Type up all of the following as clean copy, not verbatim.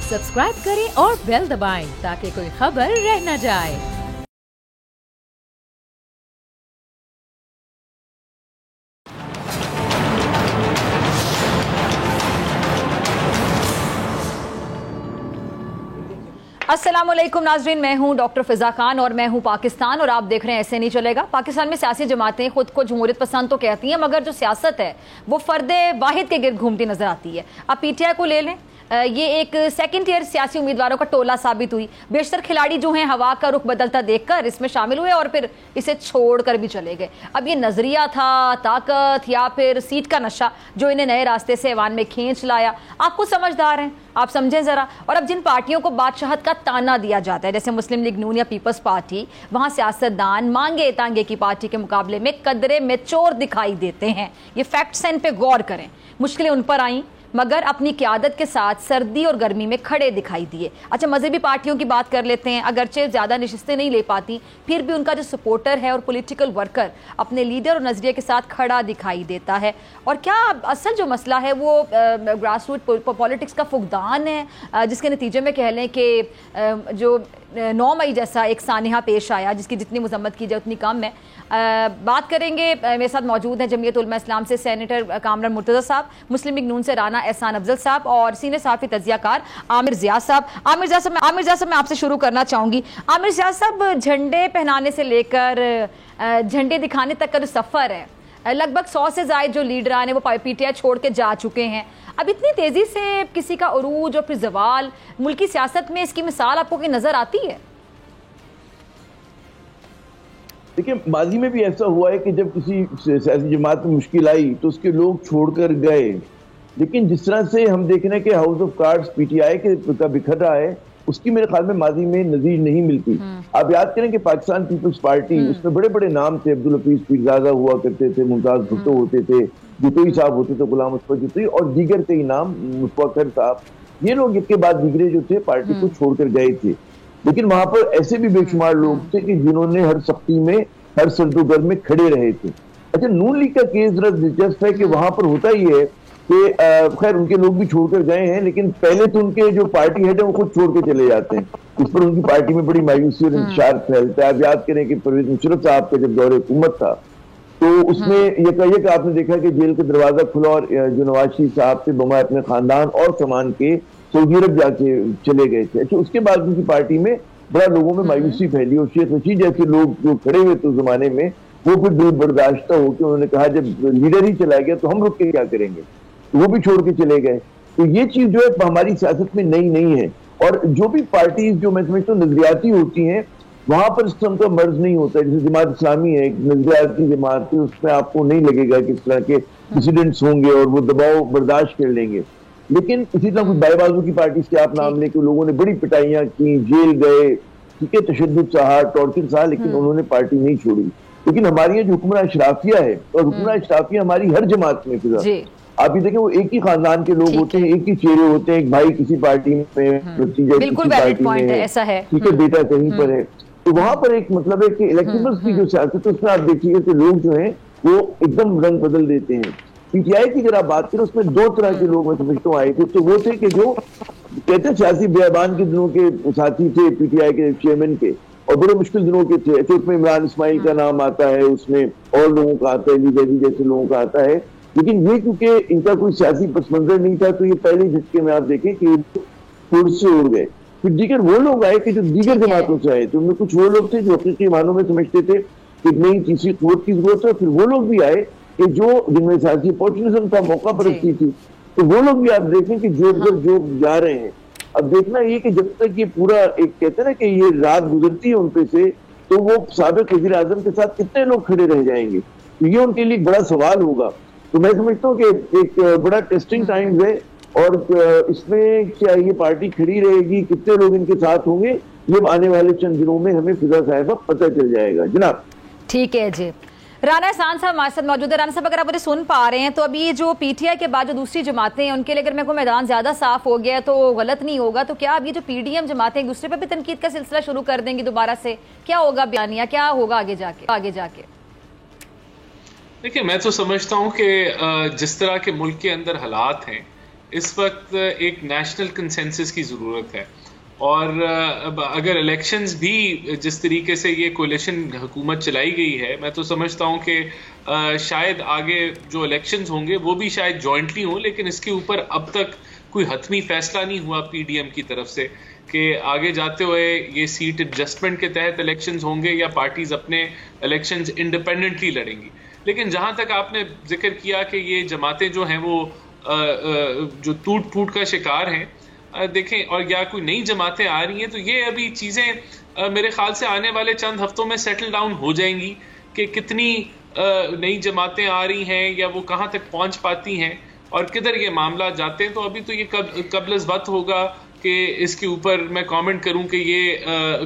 Subscribe करें और bell दबाएं ताकि कोई खबर रह न जाए। अस्सलाम वालेकुम नाजरीन, मैं हूं डॉक्टर फिजा खान और मैं हूं पाकिस्तान और आप देख रहे हैं ऐसे नहीं चलेगा। पाकिस्तान में सियासी जमातें खुद को जमहूरियत पसंद तो कहती हैं, मगर जो सियासत है वो फर्दे वाहिद के गिर्द घूमती नजर आती है। आप पीटीआई को ले लें, ये एक सेकंड ईयर सियासी उम्मीदवारों का टोला साबित हुई। बेशतर खिलाड़ी जो हैं हवा का रुख बदलता देखकर इसमें शामिल हुए और फिर इसे छोड़कर भी चले गए। अब ये नजरिया था, ताकत या फिर सीट का नशा जो इन्हें नए रास्ते से ऐवान में खींच लाया। आप खुद समझदार हैं, आप समझें जरा। और अब जिन पार्टियों को बादशाहत का ताना दिया जाता है जैसे मुस्लिम लीग नून या पीपल्स पार्टी, वहां सियासतदान मांगे तांगे की पार्टी के मुकाबले में कदरे मेच्योर दिखाई देते हैं। ये फैक्ट्स हैं, इन पे गौर करें। मुश्किलें उन पर आई मगर अपनी क़यादत के साथ सर्दी और गर्मी में खड़े दिखाई दिए। अच्छा, मजहबी पार्टियों की बात कर लेते हैं। अगरचे ज़्यादा नशिस्तें नहीं ले पाती, फिर भी उनका जो सपोर्टर है और पॉलिटिकल वर्कर अपने लीडर और नज़रिए के साथ खड़ा दिखाई देता है। और क्या असल जो मसला है वो ग्रास रूट पॉलिटिक्स का फुकदान है, जिसके नतीजे में कह लें कि जो 9 मई जैसा एक सानिहा पेश आया जिसकी जितनी मजम्मत की जाए उतनी कम है। बात करेंगे, मेरे साथ मौजूद हैं जमीयत उलमा इस्लाम से सेनेटर कामरान मुर्तज़ा साहब, मुस्लिम लीग नून से राना एहसान अफजल साहब और सीनियर सहाफ़ी तजियाकार आमिर ज़िया साहब। आमिर ज़िया साहब मैं आपसे शुरू करना चाहूँगी। आमिर ज़िया साहब, झंडे पहनाने से लेकर झंडे दिखाने तक का जो सफ़र है, लगभग 100 से ज़ायद जो लीडरान है वो पीटीआई छोड़ के जा चुके हैं। अब इतनी तेज़ी से किसी का उरूज और फिर ज़वाल मुल्की सियासत में, इसकी मिसाल आपको कहीं नज़र आती है? देखिए, माजी में भी ऐसा हुआ है कि जब किसी सियासी जमात में मुश्किल आई तो उसके लोग छोड़कर गए, लेकिन जिस तरह से हम देख रहे हैं कि हाउस ऑफ कार्ड्स पीटीआई का बिखर रहा है, उसकी मेरे ख्याल में माजी में नजीर नहीं मिलती। आप याद करें कि पाकिस्तान पीपल्स पार्टी, उसमें बड़े बड़े नाम थे, अब्दुल हफीज पीरजादा हुआ करते थे, मुमताज भुट्टो होते थे, जुतोई साहब होते थे, गुलाम मुस्तफा जुतोई और दीगर कई नाम, मुस्तफा साहब, ये लोग एक के बाद दीगरे जो थे पार्टी को छोड़कर गए थे। लेकिन वहां पर ऐसे भी बेशुमार लोग थे कि जिन्होंने हर सख्ती में, हर सर्दोगर्म में खड़े रहे थे। अच्छा, नून लीग का केस जरा दिलचस्प है कि वहां पर होता ही है कि खैर उनके लोग भी छोड़कर गए हैं, लेकिन पहले तो उनके जो पार्टी हेड है वो खुद छोड़ के चले जाते हैं। इस पर उनकी पार्टी में बड़ी मायूसी और इंतशार फैलता है। आप याद करें कि परवेज मुशर्रफ साहब का जब दौरे हुकूमत था तो उसमें यह आपने देखा कि जेल का दरवाजा खुला और जो नवाज शरीफ साहब थे बमाए अपने खानदान और सामान के सऊदी अरब जाके चले गए थे। अच्छा, उसके बाद उनकी पार्टी में बड़ा लोगों में मायूसी फैली और शेख रशीद जैसे लोग जो खड़े हुए थे उस जमाने में, वो फिर दिल बर्दाश्त होकर उन्होंने कहा जब लीडर ही चला गया तो हम रुक के क्या करेंगे, तो वो भी छोड़ के चले गए। तो ये चीज जो है हमारी सियासत में नई नहीं है। और जो भी पार्टीज जो मैं समझता हूँ नजरियाती होती हैं, वहां पर इस किस्म का मर्ज नहीं होता है। जैसे जमात इस्लामी है, एक नजरियाती जमात है, उसमें आपको नहीं लगेगा कि इस तरह के डिसिडेंट्स होंगे और वो दबाव बर्दाश्त कर लेंगे। लेकिन इसी तरह कुछ बाईबाजू की पार्टी के आप नाम लेके लोगों ने बड़ी पिटाइयां की, जेल गए, ठीक है, तशद्दुद सहा, टॉर्चर सहा, लेकिन उन्होंने पार्टी नहीं छोड़ी। लेकिन हमारी जो हुक्मरान अशराफिया है, और हुक्मरान अशराफिया हमारी हर जमात में आप ये देखें, वो एक ही खानदान के लोग होते हैं, एक ही चेहरे होते हैं, एक भाई किसी पार्टी में, भतीजा किसी पार्टी में है, ऐसा है, ठीक है, बेटा कहीं पर है। तो वहां पर एक मतलब है कि इलेक्टेबल्स की जो सियासत है उसमें आप देखिएगा कि लोग जो हैं वो एकदम रंग बदल देते हैं। पीटीआई की अगर आप बात करें उसमें 2 तरह के लोग मैं समझता हूँ आए थे। तो वो थे कि जो कहते हैं सियासी बेबान के दिनों के साथी थे पीटीआई के चेयरमैन के, और बड़े मुश्किल दिनों के थे। उसमें इमरान इस्माइल का नाम आता है, उसमें और लोगों का आता है, अली जैदी जैसे लोगों का आता है। लेकिन ये क्योंकि इनका कोई सियासी पस मंजर नहीं था तो ये पहले झटके में आप देखें कि फुर्स से उड़ गए। फिर दीगर वो लोग आए कि जो दीगर जमातों से आए, तो उनमें कुछ वो लोग थे जो हकीकी मानों में समझते थे कि नई तीसरी कुव्वत की जरूरत है। फिर वो लोग भी आए कि जो जिनमें सियासी अपॉर्चुनिज्म था, मौका परस्ती थी, तो वो लोग भी आप देखें कि जो जा रहे हैं। अब देखना ये कि जब तक ये पूरा एक कहते हैं ना कि ये रात गुजरती है उनपे से, तो वो साबिक वज़ीर आज़म के साथ कितने लोग खड़े रह जाएंगे, तो ये उनके लिए बड़ा सवाल होगा। तो मैं समझता हूँ कि एक बड़ा टेस्टिंग टाइम है और इसमें क्या ये पार्टी खड़ी रहेगी, कितने लोग इनके साथ होंगे, ये आने वाले चंद दिनों में हमें फिजा साहिबा पता चल जाएगा। जनाब, ठीक है जी। राना एहसान साहब हमारे साथ मौजूद है। राना साहब, अगर आप मुझे सुन पा रहे हैं तो अभी जो पीटीआई के बाद जो दूसरी जमातें हैं उनके लिए अगर मेरे को मैदान ज्यादा साफ हो गया तो गलत नहीं होगा, तो क्या अब ये जो पीडीएम जमातें एक दूसरे पर भी तनकीद का सिलसिला शुरू कर देंगी दोबारा से? क्या होगा बयानिया, क्या होगा आगे जाके? देखिए, मैं तो समझता हूँ कि जिस तरह के मुल्क के अंदर हालात हैं, इस वक्त एक नेशनल कंसेंसस की ज़रूरत है। और अगर इलेक्शंस भी जिस तरीके से ये कोलिशन हुकूमत चलाई गई है, मैं तो समझता हूँ कि शायद आगे जो इलेक्शंस होंगे वो भी शायद जॉइंटली हों, लेकिन इसके ऊपर अब तक कोई हतमी फैसला नहीं हुआ पीडीएम की तरफ से कि आगे जाते हुए ये सीट एडजस्टमेंट के तहत इलेक्शंस होंगे या पार्टीज अपने इलेक्शंस इंडिपेंडेंटली लड़ेंगी। लेकिन जहां तक आपने जिक्र किया कि ये जमातें जो हैं वो जो टूट फूट का शिकार हैं, देखें, और या कोई नई जमातें आ रही हैं, तो ये अभी चीज़ें मेरे ख्याल से आने वाले चंद हफ्तों में सेटल डाउन हो जाएंगी कि कितनी नई जमातें आ रही हैं या वो कहाँ तक पहुँच पाती हैं और किधर ये मामला जाते हैं। तो अभी तो ये कबल वक्त होगा कि इसके ऊपर मैं कमेंट करूं कि ये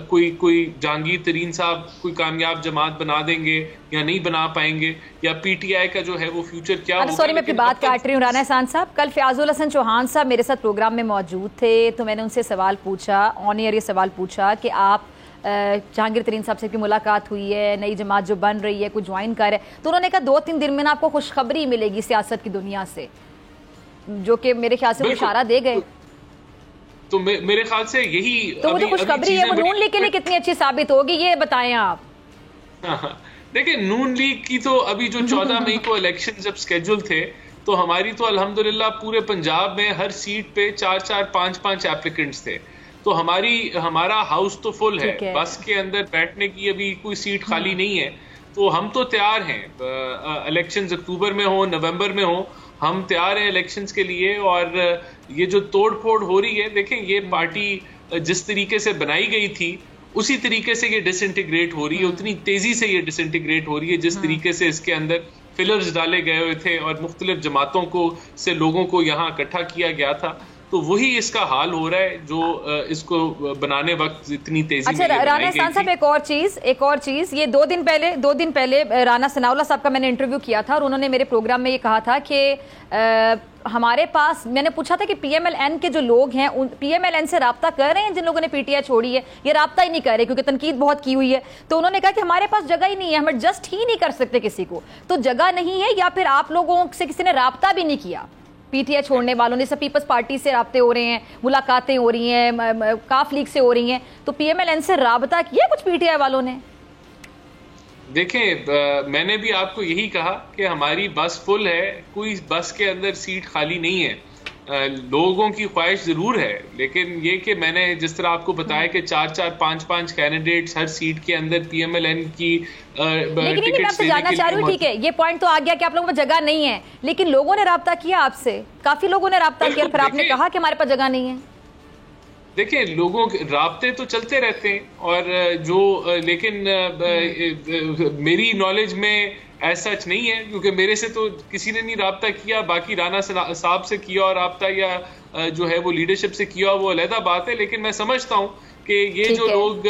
कोई जहांगीर तरीन साहब कोई कामयाब जमात बना देंगे या नहीं बना पाएंगे, या पीटीआई का जो है वो फ्यूचर क्या होगा। सॉरी, मैं अपनी बात काट रही हूँ राना एहसान साहब। कल फयाजुल हसन चौहान साहब मेरे साथ प्रोग्राम में मौजूद थे, तो मैंने उनसे सवाल पूछा, ऑन एयर ये सवाल पूछा कि आप जहांगीर तरीन साहब से की मुलाकात हुई है, नई जमात जो बन रही है, कुछ ज्वाइन कर है, तो उन्होंने कहा 2-3 दिन में ना आपको खुशखबरी मिलेगी सियासत की दुनिया से, जो कि मेरे ख्याल से वो इशारा दे गए। तो मेरे ख्याल से यही तो वो जो खुशखबरी है वो नून लीग के लिए कितनी अच्छी साबित होगी, ये बताएं आप। देखिए, नून लीग की तो अभी जो 14 मई को इलेक्शन जब स्केड्यूल थे, तो हमारी तो अल्हम्दुलिल्लाह पूरे पंजाब में हर सीट पे 4-4, 5-5 एप्लीकेंट्स थे। तो हमारा हाउस तो फुल है, बस के अंदर बैठने की अभी कोई सीट खाली नहीं है। तो हम तो तैयार हैं, इलेक्शंस अक्टूबर में हो, नवंबर में हो, हम तैयार हैं इलेक्शंस के लिए। और ये जो तोड़ फोड़ हो रही है, देखें, ये पार्टी जिस तरीके से बनाई गई थी उसी तरीके से ये डिसइंटीग्रेट हो रही है, उतनी तेजी से ये डिसइंटीग्रेट हो रही है जिस तरीके से इसके अंदर फिलर्स डाले गए हुए थे और मुख्तलिफ जमातों को से लोगों को यहाँ इकट्ठा किया गया था। तो वही इसका हाल हो रहा है जो इसको बनाने वक्त इतनी तेजी में राना एहसान साहब, एक और चीज, ये 2 दिन पहले राना सनाउल्लाह साहब का मैंने इंटरव्यू किया था और उन्होंने मेरे प्रोग्राम में ये कहा था कि हमारे पास, मैंने पूछा था कि पीएमएलएन के जो लोग हैं पीएमएलएन से राब्ता कर रहे हैं, जिन लोगों ने पीटीआई छोड़ी है, ये राब्ता ही नहीं कर रहे क्योंकि तनकीद बहुत की हुई है। तो उन्होंने कहा कि हमारे पास जगह ही नहीं है, हम एडजस्ट ही नहीं कर सकते किसी को। तो जगह नहीं है या फिर आप लोगों से किसी ने राब्ता भी नहीं किया पीटीआई छोड़ने वालों ने? सब पीपल्स पार्टी से राब्ते हो रहे हैं, मुलाकातें हो रही हैं, काफ लीग से हो रही हैं, तो पीएमएलएन से राब्ता किया कुछ पीटीआई वालों ने? देखें, मैंने भी आपको यही कहा कि हमारी बस फुल है, कोई बस के अंदर सीट खाली नहीं है। लोगों की ख्वाहिश जरूर है, लेकिन ये कि मैंने जिस तरह आपको बताया कि 4-4, 5-5 कैंडिडेट्स हर सीट के अंदर पीएमएलएन की लेकिन मैं आपसे जानना चाह रही हूँ, ठीक है, ये पॉइंट तो आ गया कि आप लोगों में जगह नहीं है, लेकिन लोगों ने राब्ता किया आपसे, काफी लोगों ने राब्ता किया, फिर आपने कहा कि हमारे पास जगह नहीं है। देखिए, लोगों के राब्ते तो चलते रहते हैं और लेकिन मेरी नॉलेज में ऐसा सच नहीं है, क्योंकि मेरे से तो किसी ने नहीं राब्ता किया। बाकी राना साहब से किया और राब्ता या जो है वो लीडरशिप से किया, वो अलग बात है। लेकिन मैं समझता हूँ कि ये जो लोग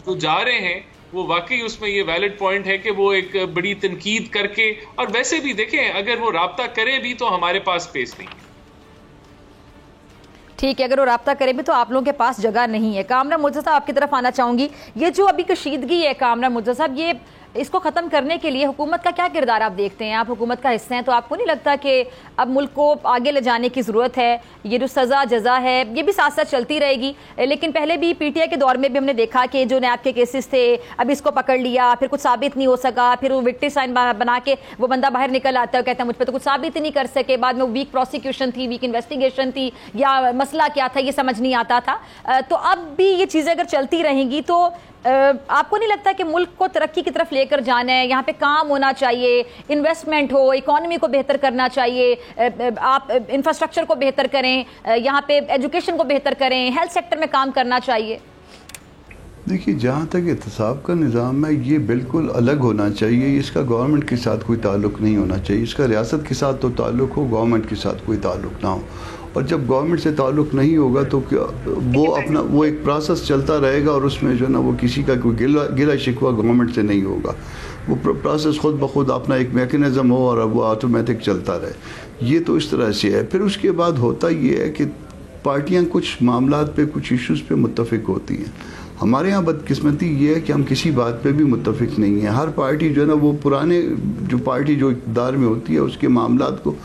जो जा रहे हैं वो वाकई उसमें ये वैलिड पॉइंट है कि वो एक बड़ी तनकीद करके, और वैसे भी देखें अगर वो राब्ता करे भी तो हमारे पास स्पेस नहीं है। ठीक है, अगर वो राब्ता करे भी तो आप लोगों के पास जगह नहीं है। कामरान मुर्तज़ा साहब, आपकी तरफ आना चाहूंगी। ये जो अभी कशीदगी है कामरान मुर्तज़ा साहब, ये इसको ख़त्म करने के लिए हुकूमत का क्या किरदार आप देखते हैं? आप हुकूमत का हिस्सा हैं, तो आपको नहीं लगता कि अब मुल्क को आगे ले जाने की ज़रूरत है? ये जो सज़ा जज़ा है ये भी साथ साथ चलती रहेगी, लेकिन पहले भी पीटीआई के दौर में भी हमने देखा कि जो नैब के केसेस थे, अब इसको पकड़ लिया, फिर कुछ साबित नहीं हो सका, फिर वो विक्टिम साइन बना के वो बंदा बाहर निकल आता है, कहता है मुझ पर तो कुछ साबित ही नहीं कर सके, बाद में वीक प्रोसिक्यूशन थी, वीक इन्वेस्टिगेशन थी, या मसला क्या था ये समझ नहीं आता था। तो अब भी ये चीज़ें अगर चलती रहेंगी तो आपको नहीं लगता कि मुल्क को तरक्की की तरफ लेकर जाना है? यहाँ पे काम होना चाहिए, इन्वेस्टमेंट हो, इकोनॉमी को बेहतर करना चाहिए, आप इंफ्रास्ट्रक्चर को बेहतर करें, यहाँ पे एजुकेशन को बेहतर करें, हेल्थ सेक्टर में काम करना चाहिए। देखिए, जहाँ तक एहतसाब का निज़ाम है ये बिल्कुल अलग होना चाहिए। इसका गवर्नमेंट के साथ कोई ताल्लुक़ नहीं होना चाहिए। इसका रियासत के साथ तो ताल्लुक़ हो, गवर्नमेंट के साथ कोई ताल्लुक़ ना हो। और जब गवर्नमेंट से ताल्लुक़ नहीं होगा तो वो एक प्रोसेस चलता रहेगा और उसमें जो है ना वो किसी का कोई गिला शिकवा गवर्नमेंट से नहीं होगा। वो प्रोसेस ख़ुद ब खुद अपना एक मैकेनिज़्म हो और वो ऑटोमेटिक चलता रहे। ये तो इस तरह से है। फिर उसके बाद होता ये है कि पार्टियाँ कुछ मामलात पे, कुछ इश्यूज़ पे मुत्तफ़िक होती हैं। हमारे यहाँ बदकिस्मती ये है कि हम किसी बात पे भी मुत्तफ़िक नहीं है। हर पार्टी जो है ना वो पुराने जो पार्टी जो इक़्तिदार में होती है उसके मामलात को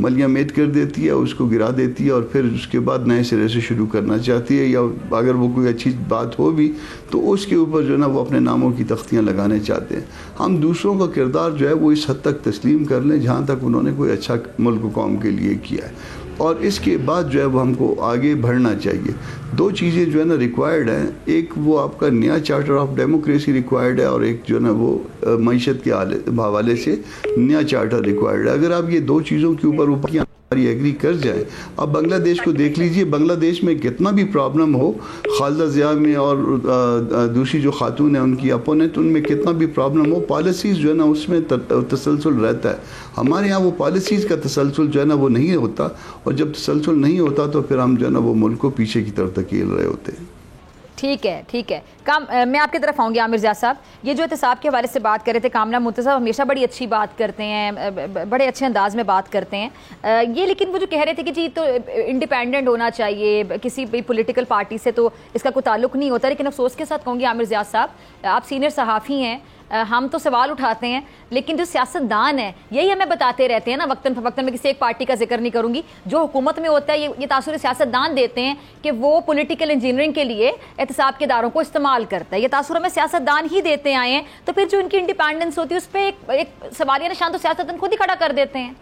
मलियामेत कर देती है, उसको गिरा देती है और फिर उसके बाद नए सिरे से शुरू करना चाहती है, या अगर वो कोई अच्छी बात हो भी तो उसके ऊपर जो है ना वो अपने नामों की तख्तियाँ लगाने चाहते हैं। हम दूसरों का किरदार जो है वो इस हद तक तस्लीम कर लें जहाँ तक उन्होंने कोई अच्छा मुल्क कौम के लिए किया है, और इसके बाद जो है वो हमको आगे बढ़ना चाहिए। दो चीज़ें जो है ना रिक्वायर्ड हैं, एक वो आपका नया चार्टर ऑफ डेमोक्रेसी रिक्वायर्ड है और एक जो है ना वो मईशत के हवाले से नया चार्टर रिक्वायर्ड है। अगर आप ये दो चीज़ों के ऊपर हमारी एग्री कर जाए, अब बांग्लादेश को देख लीजिए, बांग्लादेश में कितना भी प्रॉब्लम हो, खालिदा ज़िया में और दूसरी जो खातून है उनकी अपोनेंट, उनमें कितना भी प्रॉब्लम हो, पॉलिसीज़ जो है ना उसमें तसलसल रहता है। हमारे यहाँ वो पॉलिसीज़ का तसलसल जो है ना वो नहीं होता, और जब तसलसल नहीं होता तो फिर हम जो है ना वो मुल्क को पीछे की तरफ धकेल रहे होते हैं। ठीक है, ठीक है। मैं आपकी तरफ आऊँगी आमिर ज़िया साहब, ये जो एहतसाब के हवाले से बात कर रहे थे, कामना मुर्तज़ा हमेशा बड़ी अच्छी बात करते हैं, बड़े अच्छे अंदाज में बात करते हैं ये, लेकिन वो जो कह रहे थे कि जी तो इंडिपेंडेंट होना चाहिए, किसी भी पॉलिटिकल पार्टी से तो इसका कोई ताल्लुक नहीं होता, लेकिन अफसोस के साथ कहूँगी आमिर ज़िया साहब, आप सीनियर सहाफ़ी हैं, हम तो सवाल उठाते हैं, लेकिन जो सियासतदान है यही हमें बताते रहते हैं ना वक्तन फवक्तन, में किसी एक पार्टी का जिक्र नहीं करूंगी, जो हुकूमत में होता है ये तासुर सियासतदान देते हैं कि वो पॉलिटिकल इंजीनियरिंग के लिए एहतसाब के इदारों को इस्तेमाल करता है, ये तासुर हमें सियासतदान ही देते आए हैं, तो फिर जो इनकी इंडिपेंडेंस होती है उस पर एक सवालिया निशान तो सियासतदान खुद ही खड़ा कर देते हैं।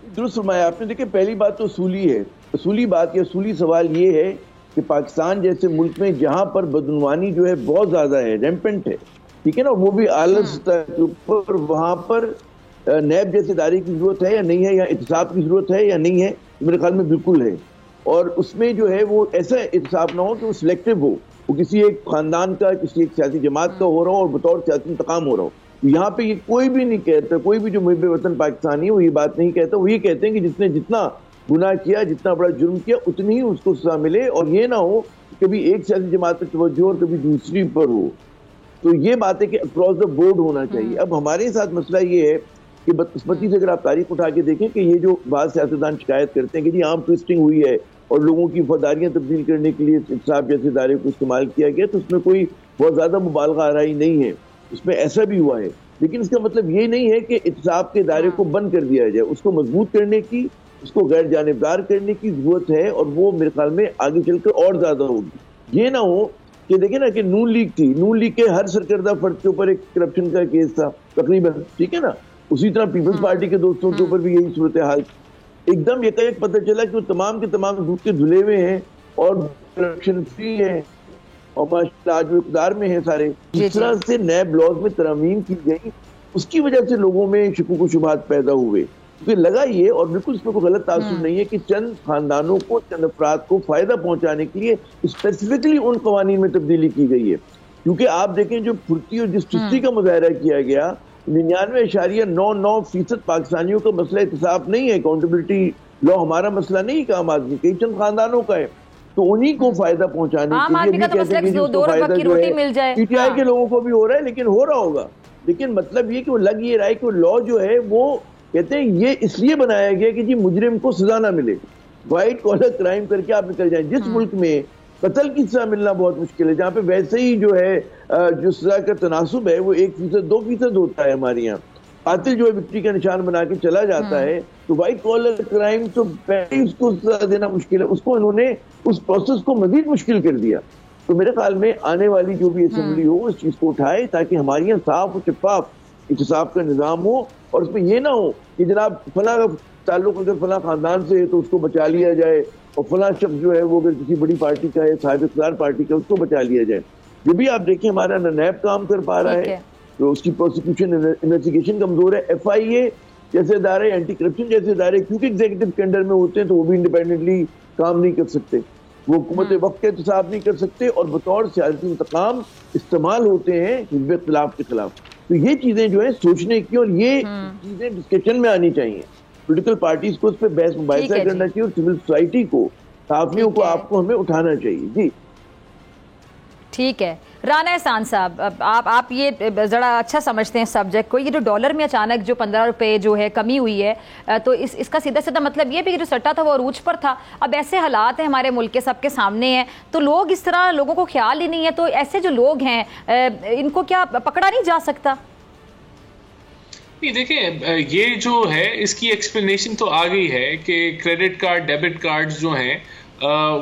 दुरुस्त फरमाया आपने। देखिए, पहली बात तो असूली है, असूली बात या असूली सवाल ये है कि पाकिस्तान जैसे मुल्क में जहां पर बदनवानी जो है बहुत ज्यादा है, रैम्पेंट है, ठीक है ना, वो भी आला सतह के ऊपर, वहां पर नैब जैसे इदारे की जरूरत है या नहीं है, या एहतसाब की जरूरत है या नहीं है, मेरे ख्याल में बिल्कुल है। और उसमें जो है वो ऐसा एहतसाब ना हो कि वो सिलेक्टिव हो, वो किसी एक खानदान का, किसी एक सियासी जमात का हो रहा हो और बतौर सियासी इंतकाम हो रहा हो। यहाँ पे ये कोई भी नहीं कहता, कोई भी जो मुहिब वतन पाकिस्तानी है वो ये बात नहीं कहता, वो ये कहते हैं कि जिसने जितना गुनाह किया, जितना बड़ा जुर्म किया, उतनी ही उसको सजा मिले, और ये ना हो कि कभी एक सियासी जमात पर तवज्जो और कभी दूसरी पर हो। तो ये बात है कि अक्रॉस द बोर्ड होना चाहिए। अब हमारे साथ मसला ये है कि बदकिस्मती से अगर आप तारीख उठा के देखें कि ये जो बाद सियासतदान शिकायत करते हैं कि जी आम ट्विस्टिंग हुई है और लोगों की वफादारियां तब्दील करने के लिए इंसाफ जैसे इदारे को इस्तेमाल किया गया, तो उसमें कोई बहुत ज्यादा मुबालगा आराई नहीं है, उसमें ऐसा भी हुआ है, लेकिन इसका मतलब ये नहीं है कि इंसाफ के इदारे को बंद कर दिया जाए। उसको मजबूत करने की, उसको गैर जानिबदार करने की जरूरत है, और वो मेरे ख्याल में आगे चलकर और ज्यादा होगी। ये ना हो कि देखें ना कि नून लीग थी, नून लीग के हर सरकर्दा फर्द के ऊपर एक करप्शन का केस था तकरीबन, ठीक है ना, उसी तरह पीपल्स पार्टी के दोस्तों के ऊपर भी यही सूरत हाल। एकदम एकाएक पता चला कि वो तमाम के तमाम दूध के धुले हुए हैं और करप्शन फ्री है, और माशाल्लाह आज वो इक़्तिदार में है सारे। जिस तरह से नैब लॉज में तरमीम की गई, उसकी वजह से लोगों में शुकूक व शुबहात पैदा हुए, क्योंकि लगा ये, और बिल्कुल इसमें कोई गलत तासुर नहीं है कि चंद खानदानों को, चंद अफराद को फायदा पहुंचाने के लिए स्पेसिफिकली उन कवानीन में तब्दीली की गई है। क्योंकि आप देखें जो फुर्ती और जिस चुस्ती का मुजाहरा किया गया, 99.99% पाकिस्तानियों का मसला एहतसाब नहीं है, अकाउंटेबिलिटी लॉ हमारा मसला नहीं, काम आदमी कई चंद खानदानों का है, तो उन्हीं को फायदा पहुंचाने के लिए पीटीआई के लोगों को भी हो रहा है, लेकिन हो रहा होगा। लेकिन मतलब ये कि वो लग ये रहा है कि वो लॉ जो है वो कहते हैं ये इसलिए बनाया गया कि जी मुजरिम को सजा ना मिले, व्हाइट कॉलर क्राइम करके आप निकल जाए। जिस मुल्क में कत्ल की सजा मिलना बहुत मुश्किल है, जहाँ पे वैसे ही जो है जो सजा का तनासुब है वो 1% 2% होता है हमारे यहाँ, कातिल जो है विक्ट्री का निशान बना के चला जाता है, तो व्हाइट कॉलर क्राइम तो पहले उसको सजा देना मुश्किल है, उसको इन्होंने उस प्रोसेस को मजीद मुश्किल कर दिया। तो मेरे ख्याल में आने वाली जो भी असेंबली हो उस चीज को उठाए, ताकि हमारे यहाँ साफ और शफाफ इंतसाब का निज़ाम हो, और उसमें ये ना हो कि जनाब फला का ताल्लुक अगर फला खानदान से है तो उसको बचा लिया जाए, और फला शख्स जो है वो अगर किसी बड़ी पार्टी का है, साहिब इख्तियार पार्टी का, उसको बचा लिया जाए। ये भी आप देखिए हमारा नैब काम कर पा रहा है, तो उसकी प्रोसिक्यूशन इन्वेस्टिगेशन कमजोर है। FIA जैसे इदारे, एंटी करप्शन जैसे इदारे क्योंकि एग्जीक्यूटिव के अंडर में होते हैं, तो वो भी इंडिपेंडेंटली काम नहीं कर सकते, वो हुकूमत वक्त के एहतसाब नहीं कर सकते, और बतौर सियासी इंतकाम इस्तेमाल होते हैं हिज़्ब इख्तिलाफ के खिलाफ। तो ये चीजें जो है सोचने की, और ये चीजें डिस्कशन में आनी चाहिए, पोलिटिकल पार्टीज को उस पर बहस मुबाहिसा करना चाहिए, और सिविल सोसाइटी को, सहाफियों को, आपको हमें उठाना चाहिए। जी ठीक है। राना एहसान साहब, आप ये ज़रा अच्छा समझते हैं सब्जेक्ट को, ये जो डॉलर में अचानक जो 15 रुपये जो है कमी हुई है, तो इसका सीधा सीधा मतलब ये भी कि जो सट्टा था वो अरूज पर था। अब ऐसे हालात हैं हमारे मुल्क के सबके सामने हैं, तो लोग इस तरह, लोगों को ख्याल ही नहीं है, तो ऐसे जो लोग हैं इनको क्या पकड़ा नहीं जा सकता? नहीं, देखिए ये जो है इसकी एक्सप्लेनेशन तो आ गई है कि क्रेडिट कार्ड, डेबिट कार्ड्स जो हैं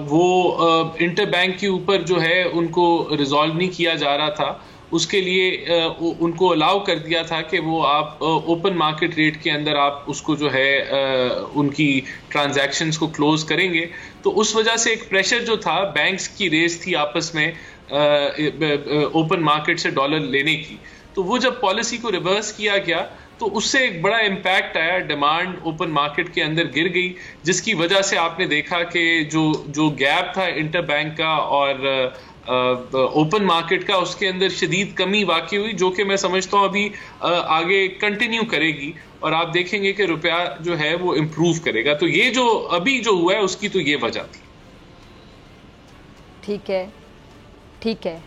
वो इंटरबैंक के ऊपर जो है उनको रिजॉल्व नहीं किया जा रहा था। उसके लिए उनको अलाउ कर दिया था कि वो आप ओपन मार्केट रेट के अंदर आप उसको जो है उनकी ट्रांजैक्शंस को क्लोज करेंगे। तो उस वजह से एक प्रेशर जो था, बैंक्स की रेस थी आपस में ओपन मार्केट से डॉलर लेने की। तो वो जब पॉलिसी को रिवर्स किया गया तो उससे एक बड़ा इम्पैक्ट आया, डिमांड ओपन मार्केट के अंदर गिर गई, जिसकी वजह से आपने देखा कि जो गैप था इंटरबैंक का और ओपन मार्केट का, उसके अंदर शदीद कमी वाकई हुई, जो कि मैं समझता हूँ अभी आगे कंटिन्यू करेगी और आप देखेंगे कि रुपया जो है वो इम्प्रूव करेगा। तो ये जो अभी जो हुआ है उसकी तो ये वजह थी। ठीक है, ठीक है।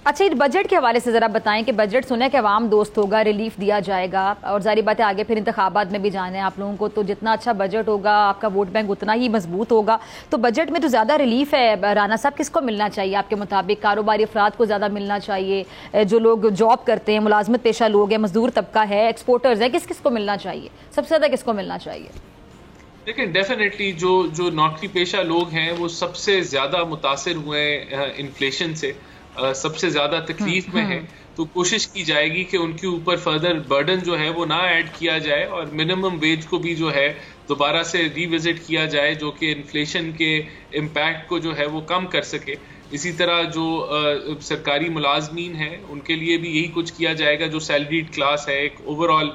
अच्छा, ये बजट के हवाले से ज़रा बताएं कि बजट सुना है कि आवाम दोस्त होगा, रिलीफ दिया जाएगा और जारी बात है आगे फिर इंतखाबात में भी जाना है आप लोगों को, तो जितना अच्छा बजट होगा आपका वोट बैंक उतना ही मजबूत होगा। तो बजट में तो ज़्यादा रिलीफ है, राना साहब किसको मिलना चाहिए आपके मुताबिक? कारोबारी अफराद को ज़्यादा मिलना चाहिए, जो लोग जॉब करते हैं, मुलाजमत पेशा लोग हैं, मजदूर तबका है, एक्सपोर्टर्स है, किस किस को मिलना चाहिए? सबसे ज़्यादा किसको मिलना चाहिए? देखिए डेफिनेटली जो नौकरी पेशा लोग हैं वो सबसे ज़्यादा मुतासिर हुए इन्फ्लेशन से, सबसे ज़्यादा तकलीफ में है। तो कोशिश की जाएगी कि उनके ऊपर फर्दर बर्डन जो है वो ना ऐड किया जाए और मिनिमम वेज को भी जो है दोबारा से रिविजिट किया जाए, जो कि इन्फ्लेशन के इम्पैक्ट को जो है वो कम कर सके। इसी तरह जो सरकारी मुलाजमीन हैं उनके लिए भी यही कुछ किया जाएगा, जो सैलरीड क्लास है एक ओवरऑल।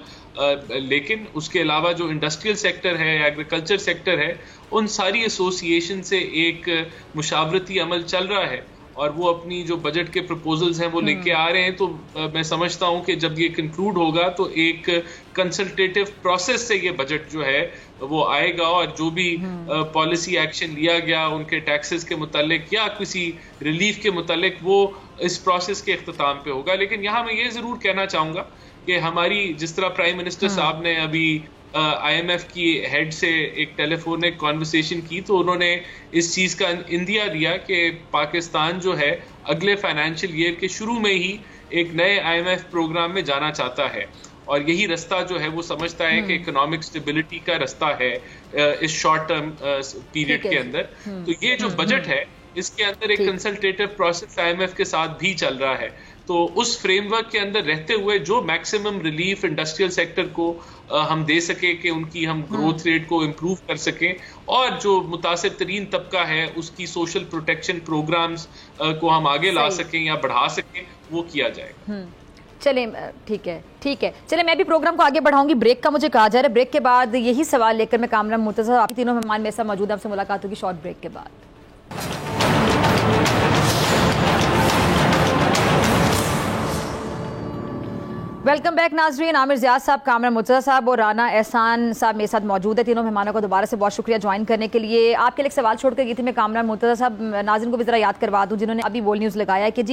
लेकिन उसके अलावा जो इंडस्ट्रियल सेक्टर है, एग्रीकल्चर सेक्टर है, उन सारी एसोसिएशन से एक मुशावरती अमल चल रहा है और वो अपनी जो बजट के प्रपोजल्स हैं वो लेके आ रहे हैं। तो मैं समझता हूं कि जब ये कंक्लूड होगा तो एक कंसल्टेटिव प्रोसेस से ये बजट जो है वो आएगा और जो भी पॉलिसी एक्शन लिया गया उनके टैक्सेस के मुतालिक या किसी रिलीफ के मुतालिक, वो इस प्रोसेस के इख्तिताम पे होगा। लेकिन यहाँ मैं ये जरूर कहना चाहूंगा कि हमारी जिस तरह प्राइम मिनिस्टर साहब ने अभी IMF की हेड से एक टेलीफोनिक कॉन्वर्सेशन की, तो उन्होंने इस चीज़ का इंदिया दिया कि पाकिस्तान जो है अगले फाइनेंशियल ईयर के शुरू में ही एक नए IMF प्रोग्राम में जाना चाहता है और यही रास्ता जो है वो समझता है कि इकोनॉमिक स्टेबिलिटी का रास्ता है इस शॉर्ट टर्म पीरियड के अंदर। तो ये जो बजट है इसके अंदर एक कंसल्टेटिव प्रोसेस IMF के साथ भी चल रहा है। तो उस फ्रेमवर्क के अंदर रहते हुए जो मैक्सिमम रिलीफ इंडस्ट्रियल सेक्टर को हम दे सके कि उनकी हम ग्रोथ रेट को इम्प्रूव कर सकें और जो मुतासिर तरीन तबका है उसकी सोशल प्रोटेक्शन प्रोग्राम्स को हम आगे ला सकें या बढ़ा सकें, वो किया जाएगा। चलें, ठीक है, ठीक है। चलें, मैं भी प्रोग्राम को आगे बढ़ाऊंगी। ब्रेक का मुझे कहा जा रहा है, ब्रेक के बाद यही सवाल लेकर मैं कामरान मुर्तज़ा, आपके तीनों मेहमान मेरे साथ मौजूद, आपसे मुलाकात होगी शॉर्ट ब्रेक के बाद। वेलकम बैक नाजरीन। आमिर ज़ियाद साहब, कामरान मुर्तज़ा साहब और राना एहसान साहब मेरे साथ मौजूद है। तीनों मेहमानों को दोबारा से बहुत शुक्रिया ज्वाइन करने के लिए। आपके लिए एक सवाल छोड़ कर गई थी मैं कामरान मुर्तज़ा साहब, नाज़रीन को भी ज़रा याद करवा दूँ जिन्होंने अभी बोल न्यूज़ लगाया है कि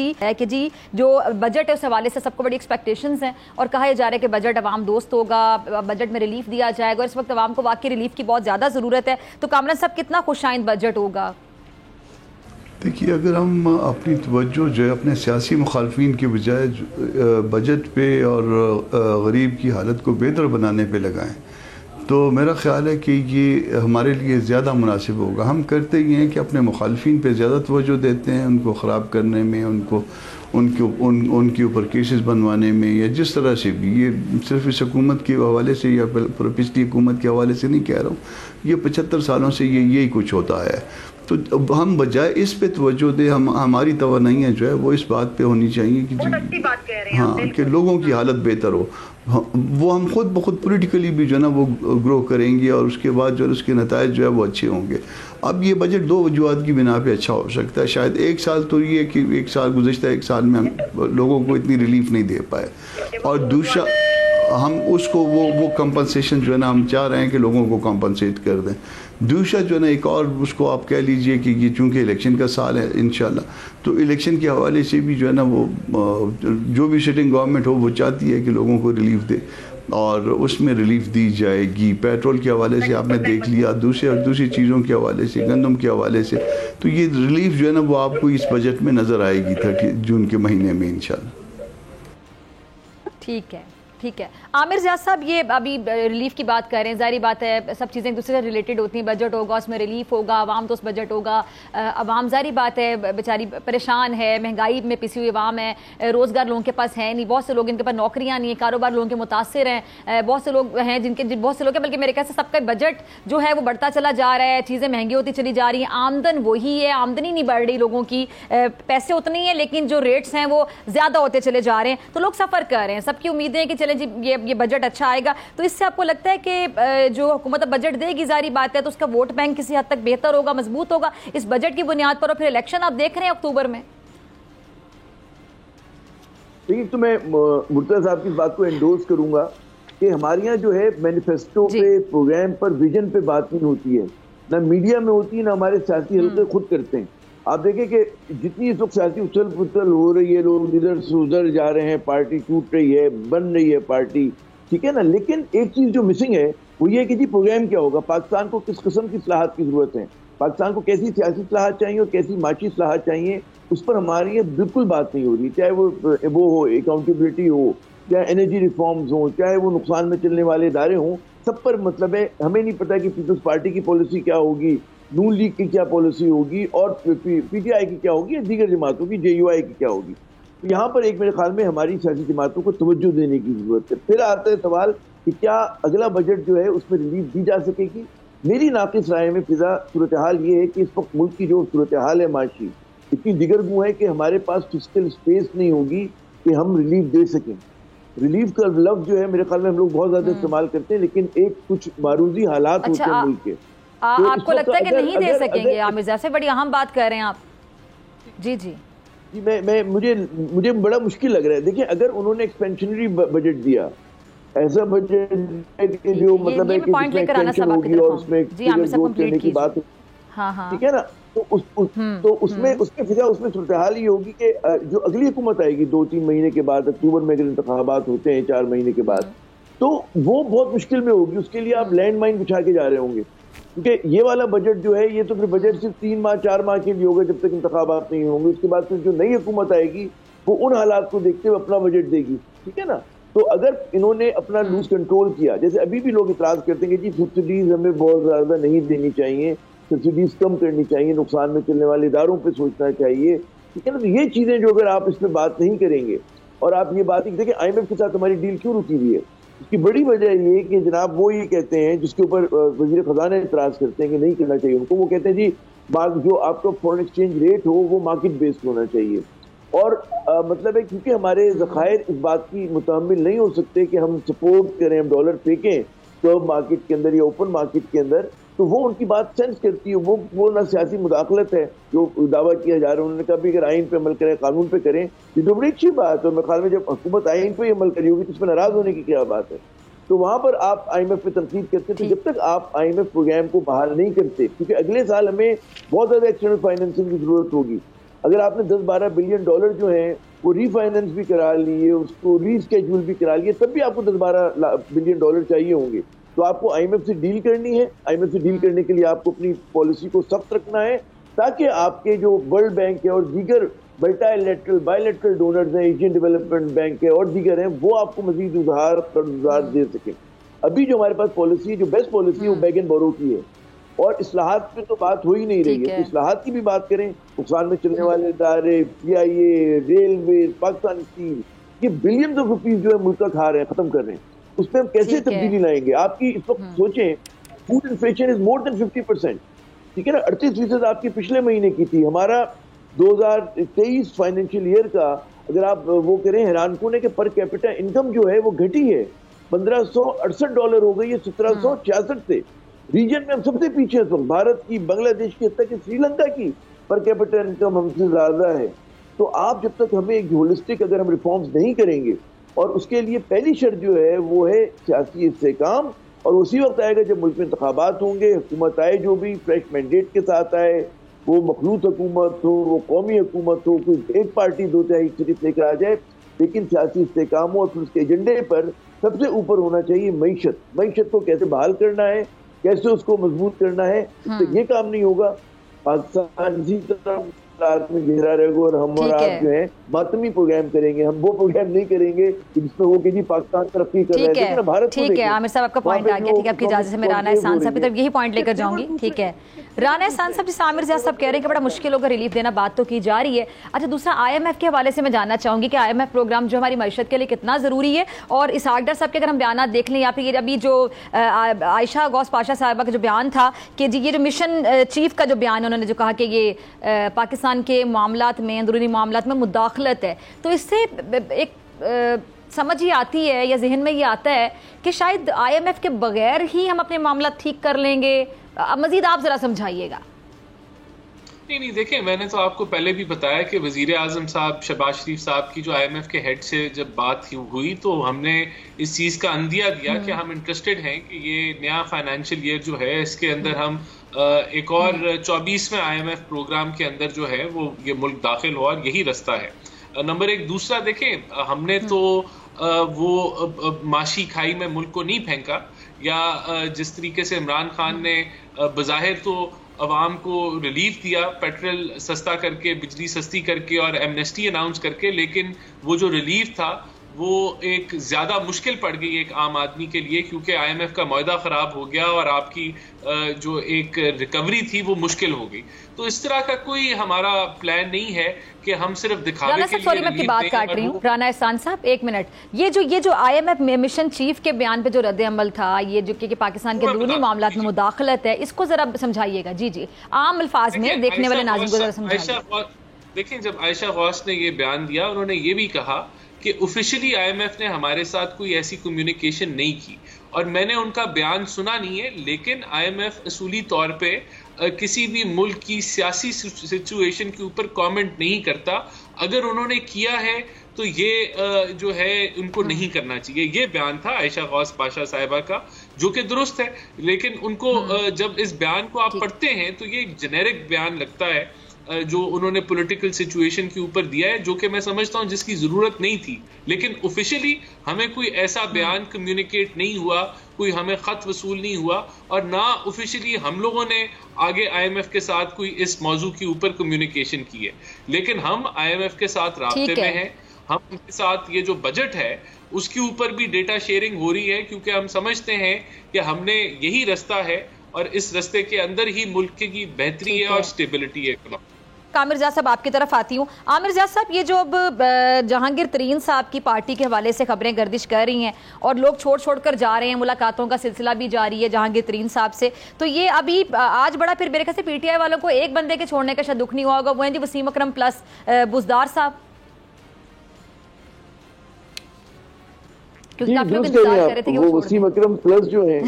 जी जो बजट है उस हवाले से सबको बड़ी एक्सपेक्टेशंस हैं और कहा जा रहा है कि बजट अवाम दोस्त होगा, बजट में रिलीफ दिया जाएगा और इस वक्त अवाम को वाकई रिलीफ की बहुत ज़्यादा ज़रूरत है। तो कामरान साहब, कितना खुशाइंद बजट होगा? देखिए, अगर हम अपनी तवज्जो जो है अपने सियासी मुखालफिन के बजाय बजट पे और गरीब की हालत को बेहतर बनाने पे लगाएं तो मेरा ख्याल है कि ये हमारे लिए ज़्यादा मुनासिब होगा। हम करते ही हैं कि अपने मुखालफिन पे ज़्यादा तवज्जो देते हैं, उनको ख़राब करने में, उनके ऊपर केसेस बनवाने में या जिस तरह से भी। ये सिर्फ इस हुकूमत के हवाले से या पिछली हुकूमत के हवाले से नहीं कह रहा हूँ, ये 75 सालों से यही कुछ होता है। तो हम बजाय इस पे तवज्जो दे, हमारी तवन्नाइयाँ जो है वो इस बात पे होनी चाहिए कि हाँ कि लोगों की हालत बेहतर हो। वो हम खुद ब खुद पोलिटिकली भी जो है ना वो ग्रो करेंगे और उसके बाद जो है उसके नताइज जो है वो अच्छे होंगे। अब ये बजट दो वजूहत की बिना पे अच्छा हो सकता है। शायद एक साल तो ये कि एक साल गुज़श्ता एक साल में हम लोगों को इतनी रिलीफ नहीं दे पाए और दूसरा हम उसको वो कंपनसेशन जो है ना हम चाह रहे हैं कि लोगों को कंपनसेट कर दें। दूसरा जो है ना एक और उसको आप कह लीजिए कि ये चूँकि इलेक्शन का साल है इंशाल्लाह, तो इलेक्शन के हवाले से भी जो है ना वो जो भी सिटिंग गवर्नमेंट हो वो चाहती है कि लोगों को रिलीफ दे और उसमें रिलीफ दी जाएगी। पेट्रोल के हवाले से आपने देख लिया, दूसरी चीज़ों के हवाले से, गंदम के हवाले से, तो ये रिलीफ जो है ना वो आपको इस बजट में नज़र आएगी 30 जून के महीने में इंशाल्लाह। ठीक है, ठीक है। आमिर ज़िया साहब, ये अभी रिलीफ की बात कर रहे हैं, जाहिर बात है सब चीज़ें एक दूसरे से रिलेटेड होती हैं। बजट होगा, उसमें रिलीफ होगा, आवाम दोस्त बजट होगा। आवाम जाहिर बात है बेचारी परेशान है, महंगाई में पिसी हुई आवाम है, रोज़गार लोगों के पास है नहीं, बहुत से लोग इनके पास नौकरियाँ नहीं है, कारोबार लोगों के मुतासिर हैं, बहुत से लोग हैं बहुत से लोग हैं, बल्कि मेरे ख्याल से सबका बजट जो है वो बढ़ता चला जा रहा है, चीज़ें महंगी होती चली जा रही हैं, आमदन वही है, आमदनी नहीं बढ़ रही लोगों की, पैसे उतने ही हैं लेकिन जो रेट्स हैं वो ज़्यादा होते चले जा रहे हैं, तो लोग सफ़र कर रहे हैं। सबकी उम्मीदें हैं कि चलें जी ये बजट अच्छा आएगा। तो इससे आपको लगता है कि जो हुकूमत बजट देगी, जारी बात है, तो उसका वोट बैंक किसी हद तक बेहतर होगा, मजबूत होगा इस बजट की बुनियाद पर, और फिर इलेक्शन आप देख रहे हैं अक्टूबर में? देखिए, तो मैं मुर्तज़ा साहब की बात को एंडोर्स करूंगा कि हमारे यहाँ जो है मैनिफेस्टो पे, प्रोग्राम पर, विजन पे बात नहीं होती है, ना मीडिया में होती है, ना हमारे सियासी हल्के खुद करते हैं। आप देखें कि जितनी इस वक्त सियासी उछल पुछल हो रही है, लोग इधर से उधर जा रहे हैं, पार्टी टूट रही है, बन रही है पार्टी, ठीक है ना, लेकिन एक चीज जो मिसिंग है वो ये कि जी प्रोग्राम क्या होगा, पाकिस्तान को किस किस्म की इस्लाहात की जरूरत है, पाकिस्तान को कैसी सियासी इस्लाहात चाहिए और कैसी माशी इस्लाहात चाहिए, उस पर हमारी ये बिल्कुल बात नहीं हो रही। चाहे वो हो अकाउंटेबिलिटी हो, चाहे एनर्जी रिफॉर्म्स हो, चाहे वो नुकसान में चलने वाले इदारे हों, सब पर मतलब है हमें नहीं पता कि पीपल्स पार्टी की पॉलिसी क्या होगी, नून लीग की क्या पॉलिसी होगी और पीटीआई की क्या होगी, दीगर जमातों की, जेयूआई की क्या होगी। तो यहाँ पर एक मेरे ख्याल में हमारी सियासी जमातों को तवज्जो देने की जरूरत है। फिर आता है सवाल कि क्या अगला बजट जो है उसमें रिलीफ दी जा सकेगी। मेरी नाकिस राय में फिजा सूरत हाल ये है कि इस वक्त मुल्क की जो सूरत हाल है माशी इतनी दिगरगू है कि हमारे पास फिस्कल स्पेस नहीं होगी कि हम रिलीफ दे सकें। रिलीफ का लफ्ज जो है मेरे ख्याल में हम लोग बहुत ज्यादा इस्तेमाल करते हैं, लेकिन एक कुछ मारूजी हालात होते हैं मुल्क के। तो आपको लगता है कि नहीं दे सकेंगे? आमिर ज़िया से बड़ी अहम बात कर रहे हैं आप। जी जी जी, मैं मुझे बड़ा मुश्किल लग रहा है। देखिए, अगर उन्होंने एक्सपेंशनरी बजट दिया, ऐसा बजट जो मतलब है कि एक्सपेंशन होगी और उसमें ग्रोथ करने की बात, ठीक है ना, तो उसमें उसके फिजा उसमें सूरत हाल ये होगी कि जो अगली हुकूमत आएगी 2-3 महीने के बाद, अक्टूबर में अगर इंतखाबात होते हैं 4 महीने के बाद, तो वो बहुत मुश्किल में होगी। उसके लिए आप लैंड माइन बिछा के जा रहे होंगे, क्योंकि ये वाला बजट जो है ये तो फिर बजट सिर्फ 3 माह 4 माह के लिए होगा जब तक इंतखाबात नहीं होंगे। उसके बाद फिर जो नई हुकूमत आएगी वो उन हालात को देखते हुए अपना बजट देगी, ठीक है ना। तो अगर इन्होंने अपना लूज कंट्रोल किया, जैसे अभी भी लोग इतराज करते हैं कि जी सब्सिडीज हमें बहुत ज्यादा नहीं देनी चाहिए, सब्सिडीज कम करनी चाहिए, नुकसान में चलने वाले इदारों पर सोचना चाहिए, ठीक है ना। तो ये चीजें जो अगर आप इस पर बात नहीं करेंगे और आप ये बात देखिए IMF के साथ हमारी डील क्यों रुकी हुई है, इसकी बड़ी वजह ये कि जनाब वो ये कहते हैं, जिसके ऊपर वजीर खजाना इतराज करते हैं कि नहीं करना चाहिए उनको, वो कहते हैं जी जो आपका फॉरेन एक्सचेंज रेट हो वो मार्केट बेस्ड होना चाहिए। और मतलब है क्योंकि हमारे ज़खायर इस बात की मुतहम्मिल नहीं हो सकते कि हम सपोर्ट करें, हम डॉलर फेंकें स्टॉक मार्केट के अंदर या ओपन मार्केट के अंदर, तो वो उनकी बात सेंस करती है। वो ना सियासी मुदाखलत है जो दावा किया जा रहा है। उन्होंने कहा भी अगर आइन पे अमल करें, कानून पे करें, ये तो बड़ी अच्छी बात है। और मेरे ख्याल में जब हुकूमत आइन पे अमल करी होगी तो इसमें नाराज होने की क्या बात है। तो वहां पर आप IMF पे तनकीद करते हैं, तो जब तक आप IMF प्रोग्राम को बहाल नहीं करते, क्योंकि अगले साल हमें बहुत ज्यादा एक्सटर्नल फाइनेंसिंग की जरूरत होगी। अगर आपने 10-12 बिलियन डॉलर जो है वो रीफाइनेंस भी करा लिए, उसको रीस्केड्यूल भी करा लिए, तब भी आपको 10-12 बिलियन डॉलर चाहिए होंगे। तो आपको IMF से डील करनी है। IMF से डील करने के लिए आपको अपनी पॉलिसी को सख्त रखना है, ताकि आपके जो वर्ल्ड बैंक है और दीगर बायलैटरल डोनर्स हैं, एशियन डेवलपमेंट बैंक है और दीगर हैं, वो आपको मजीद उधार दे सके। अभी जो हमारे पास पॉलिसी है, जो बेस्ट पॉलिसी है, वो बैग एंड बोरो की है, और इस्लाहात पे तो बात हो ही नहीं रही है। तो इस्लाहात की भी बात करें, नुकसान में चलने वाले इदारे, PIA, रेलवे, पाकिस्तान स्टील, ये बिलियंस ऑफ रुपीज जो है मुल्क का खा रहे हैं, खत्म कर रहे हैं। उसमें हम कैसे तब्दीली लाएंगे? आपकी इस वक्त सोचें, food inflation is more than 50%, ठीक है ना। 38% आपकी पिछले महीने की थी। हमारा 2023 फाइनेंशियल ईयर का अगर आप वो करें, हैरान कौन है कि पर कैपिटा इनकम जो है वो घटी है, $1568 हो गई है 1766 से। रीजन में हम सबसे पीछे हैं। तो भारत की, बांग्लादेश की, हत्ता कि श्रीलंका की पर कैपिटा इनकम हमसे ज्यादा है। तो आप जब तक हमें एक होलिस्टिक अगर हम रिफॉर्म्स नहीं करेंगे, और उसके लिए पहली शर्त जो है वो है सियासी इस्तेहकाम, और उसी वक्त आएगा जब मुल्क में इंतखाबात होंगे, हुकूमत आए जो भी फ्रेश मैंडेट के साथ आए, वो मखलूत हुकूमत हो, वो कौमी हुकूमत हो, कोई एक पार्टी 2/3 सीट लेकर आ जाए, लेकिन सियासी इस्तेहकाम हो। और फिर उसके एजेंडे पर सबसे ऊपर होना चाहिए मईशत को कैसे बहाल करना है, कैसे उसको मजबूत करना है। इससे ये काम नहीं होगा। पाकिस्तान इसी तरह रात में घेरा रहेगा और हम और आप जो है मातमी प्रोग्राम करेंगे। हम वो प्रोग्राम नहीं करेंगे जिसमें वो कि पाकिस्तान तरक्की कर रहा है। भारत ठीक है आमिर साहब, आपका पॉइंट आ गया। ठीक है, आपकी इजाजत से मैं राना एहसान साहब की तरफ यही पॉइंट लेकर जाऊंगी। ठीक है राना एहसान साहब, जिस आमिर साहब कह रहे हैं कि बड़ा मुश्किल होगा रिलीफ देना, बात तो की जा रही है। अच्छा, दूसरा IMF के हवाले से मैं जानना चाहूंगी कि IMF प्रोग्राम जो हमारी मईशत के लिए कितना जरूरी है, और इसहाक डार साहब के अगर हम बयान देख लें या फिर अभी जो आयशा गौस पाशा साहिबा का जो बयान था कि जी ये जो मिशन चीफ का जो बयान है, उन्होंने जो कहा कि ये पाकिस्तान के मामलात में, अंदरूनी मामलात में मुदाखलत है, तो इससे एक समझ ही आती है या जहन में ये आता है कि शायद IMF के बगैर ही हम अपने मामला ठीक कर लेंगे। मजीद आप जरा समझाइएगा। नहीं देखिए, मैंने तो आपको पहले भी बताया कि वजीर आजम साहब शहबाज शरीफ साहब की जो IMF के हेड से जब बात हुई तो हमने इस चीज़ का अंदिया दिया कि हम इंटरेस्टेड हैं कि ये नया फाइनेंशियल ईयर जो है इसके अंदर हम एक और 24वें IMF प्रोग्राम के अंदर जो है वो ये मुल्क दाखिल हो, और यही रास्ता है। नंबर एक। दूसरा देखें, हमने तो वो माशी खाई में मुल्क को नहीं फेंका, या जिस तरीके से इमरान खान ने बज़ाहिर तो अवाम को रिलीफ दिया पेट्रोल सस्ता करके, बिजली सस्ती करके और एमनेस्टी अनाउंस करके, लेकिन वो जो रिलीफ था वो एक ज़्यादा मुश्किल पड़ गई एक आम आदमी के लिए, क्योंकि IMF का मुआहदा ख़राब हो गया और आपकी जो एक रिकवरी थी वो मुश्किल हो गई। तो इस तरह का कोई हमारा प्लान नहीं है कि हम सिर्फ दिखावे के लिए। सॉरी, मैं आपकी बात काट रही हूँ राना एहसान साहब, एक मिनट। ये जो IMF मिशन चीफ के बयान पे जो रद्द अमल था, ये जो कि पाकिस्तान के अंदरूनी मामलात में मुदाखलत है, इसको जरा समझाइएगा। जी आम अल्फाज में देखने वाले नाज़रीन को जरा समझाइए। देखिए, जब आयशा गौस ने ये बयान दिया, उन्होंने ये भी कहा कि ऑफिशियली IMF ने हमारे साथ कोई ऐसी कम्युनिकेशन नहीं की, और मैंने उनका बयान सुना नहीं है, लेकिन IMF असूली तौर पे किसी भी मुल्क की सियासी सिचुएशन के ऊपर कमेंट नहीं करता। अगर उन्होंने किया है तो ये जो है उनको नहीं करना चाहिए। ये बयान था आयशा गौस पाशा साहिबा का, जो कि दुरुस्त है, लेकिन उनको जब इस बयान को आप पढ़ते हैं तो ये एक जेनेरिक बयान लगता है जो उन्होंने पॉलिटिकल सिचुएशन के ऊपर दिया है, जो कि मैं समझता हूं जिसकी जरूरत नहीं थी। लेकिन ऑफिशियली हमें कोई ऐसा बयान कम्युनिकेट नहीं हुआ, कोई हमें खत वसूल नहीं हुआ, और ना ऑफिशियली हम लोगों ने आगे IMF के साथ कोई इस मौजू के ऊपर कम्युनिकेशन की है। लेकिन हम IMF के साथ राब्ते में हैं, हम उनके साथ ये जो बजट है उसके ऊपर भी डेटा शेयरिंग हो रही है, क्योंकि हम समझते हैं कि हमने यही रास्ता है और इस रास्ते के अंदर ही मुल्क की बेहतरी है और स्टेबिलिटी है। आमिर ज़िया साहब, आपकी तरफ आती हूँ। आमिर ज़िया साहब, ये जो अब जहांगीर तरीन साहब की पार्टी के हवाले से खबरें गर्दिश कर रही हैं और लोग छोड़ कर जा रहे हैं, मुलाकातों का सिलसिला भी जारी है जहांगीर तरीन साहब से, तो ये अभी आज बड़ा फिर मेरे ख्याल से PTI वालों को एक बंदे के छोड़ने का शायद दुख नहीं हुआ होगा, वो हैं जी वसीम अकरम प्लस बुज़दार साहब, क्योंकि काफी लोग इंतजार कर रहे थे कि वो वसीम अकरम प्लस जो है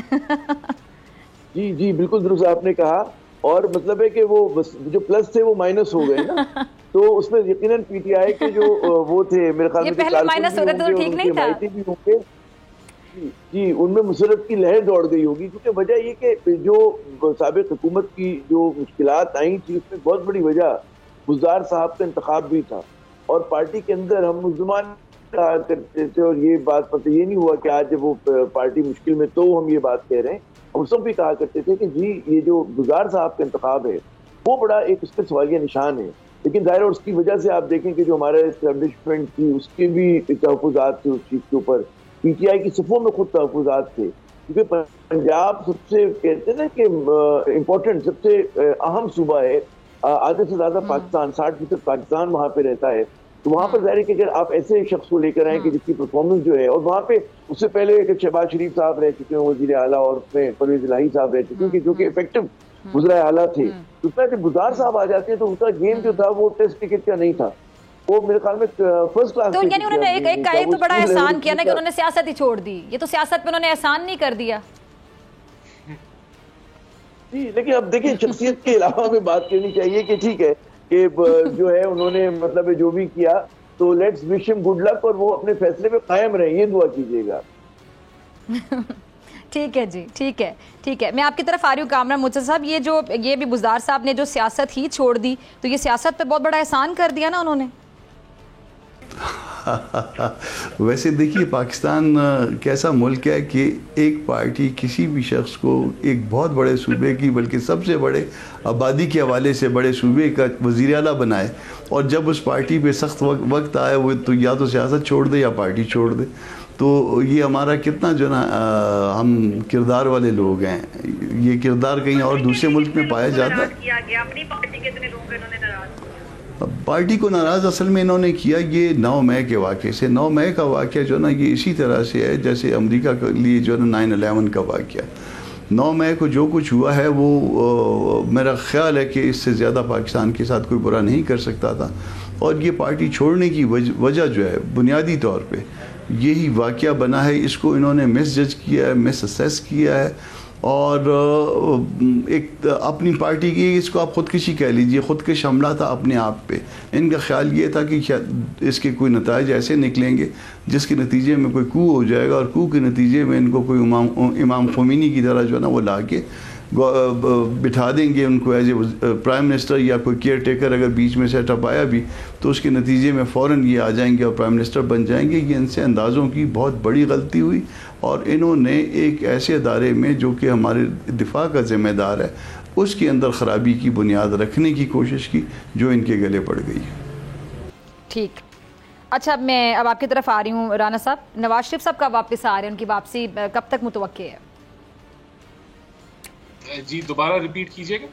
जी बिल्कुल दुरुस्त आपने कहा, और मतलब है कि वो जो प्लस थे वो माइनस हो गए ना, तो उसमें यकीनन PTI के जो वो थे, मेरे ख्याल में पहले माइनस हो रहे थे तो ठीक नहीं था जी, उनमें मुशर्रफ की लहर दौड़ गई होगी, क्योंकि वजह ये कि जो साबिक हुकूमत की जो मुश्किलात आई थी उसमें बहुत बड़ी वजह बुज़दार साहब का इंतखाब भी था, और पार्टी के अंदर हम मुसलमान कहा करते थे, और ये बात पता ये नहीं हुआ कि आज जब वो पार्टी मुश्किल में तो हम ये बात कह रहे हैं, हम सब भी कहा करते थे कि जी ये जो बुज़दार साहब का इंतखाब है वो बड़ा एक उस पर सवालिया निशान है। लेकिन ज़ाहिर उसकी वजह से आप देखें कि जो हमारे एस्टेब्लिशमेंट थी उसके भी तहफ़्फ़ुज़ात थे, उस चीज़ के ऊपर PTI की सफ़ों में खुद तहफ़्फ़ुज़ात थे, क्योंकि पंजाब सबसे कहते हैं ना कि इम्पोर्टेंट सबसे अहम सूबा है, आधे से ज़्यादा पाकिस्तान 60% पाकिस्तान वहाँ पे रहता है, तो वहाँ पर ज़ाहिर है कि अगर आप ऐसे शख्स को लेकर आए कि जिसकी परफॉर्मेंस जो है, और वहाँ पे उससे पहले शहबाज शरीफ साहब रह चुके हैं वज़ीर आला, और उसमें परवेज़ इलाही साहब रह चुके हैं जो कि इफेक्टिव वज़ीर आला थे, तो उसमें जब बुज़दार साहब आ जाते हैं तो उनका गेम जो था वो टेस्ट क्रिकेट का नहीं था, वो मेरे ख्याल में फर्स्ट क्लास। तो यानी उन्होंने एक तो बड़ा एहसान किया ना कि उन्होंने सियासत ही छोड़ दी, ये तो सियासत में उन्होंने एहसान नहीं कर दिया जी। लेकिन अब देखिए, शख्सियत के अलावा में बात करनी चाहिए कि ठीक है कि जो है उन्होंने मतलब जो भी किया, तो let's wish him good luck, और वो अपने फैसले पे कायम रहे, ये दुआ कीजिएगा। ठीक है जी, ठीक है। मैं आपकी तरफ आ रही हूँ कामरान मुर्तज़ा साहब, ये भी बुज़दार साहब ने जो सियासत ही छोड़ दी, तो ये सियासत पे बहुत बड़ा एहसान कर दिया ना उन्होंने। वैसे देखिए पाकिस्तान कैसा मुल्क है कि एक पार्टी किसी भी शख्स को एक बहुत बड़े सूबे की, बल्कि सबसे बड़े आबादी के हवाले से बड़े सूबे का वज़ीर आला बनाए, और जब उस पार्टी पे सख्त वक्त आए वो तो या तो सियासत छोड़ दे या पार्टी छोड़ दे। तो ये हमारा कितना जो ना हम किरदार वाले लोग हैं, ये किरदार कहीं और दूसरे मुल्क में पाया जाता है। पार्टी को नाराज़ असल में इन्होंने किया ये 9 मई के वाक़े से। 9 मई का वाक़या जो ना ये इसी तरह से है जैसे अमेरिका के लिए जो ना 9/11 का वाक़या। 9 मई को जो कुछ हुआ है वो मेरा ख़्याल है कि इससे ज़्यादा पाकिस्तान के साथ कोई बुरा नहीं कर सकता था। और ये पार्टी छोड़ने की वजह जो है बुनियादी तौर पे यही वाक़या बना है। इसको इन्होंने मिसजज किया है, मिसअसेस किया है, और एक अपनी पार्टी की, इसको आप ख़ुदकशी कह लीजिए, ख़ुदकश हमला था अपने आप पे। इनका ख्याल ये था कि इसके कोई नताइज ऐसे निकलेंगे जिसके नतीजे में कोई कू हो जाएगा, और कू के नतीजे में इनको कोई इमाम ख़ुमैनी की तरह जो है ना वो ला के बिठा देंगे उनको एज ए प्राइम मिनिस्टर, या कोई केयर टेकर अगर बीच में सेटअप आया भी तो उसके नतीजे में फ़ौरन ये आ जाएंगे और प्राइम मिनिस्टर बन जाएंगे। ये इनसे अंदाज़ों की बहुत बड़ी गलती हुई, और इन्होंने एक ऐसे अदारे में जो कि हमारे दिफा का ज़िम्मेदार है उसके अंदर ख़राबी की बुनियाद रखने की कोशिश की, जो इनके गले पड़ गई। ठीक, अच्छा मैं अब आपकी तरफ आ रही हूँ राना साहब। नवाज शरीफ साहब कब वापस आ रहे हैं, उनकी वापसी कब तक मुतवक्के है? जी दोबारा रिपीट कीजिएगा।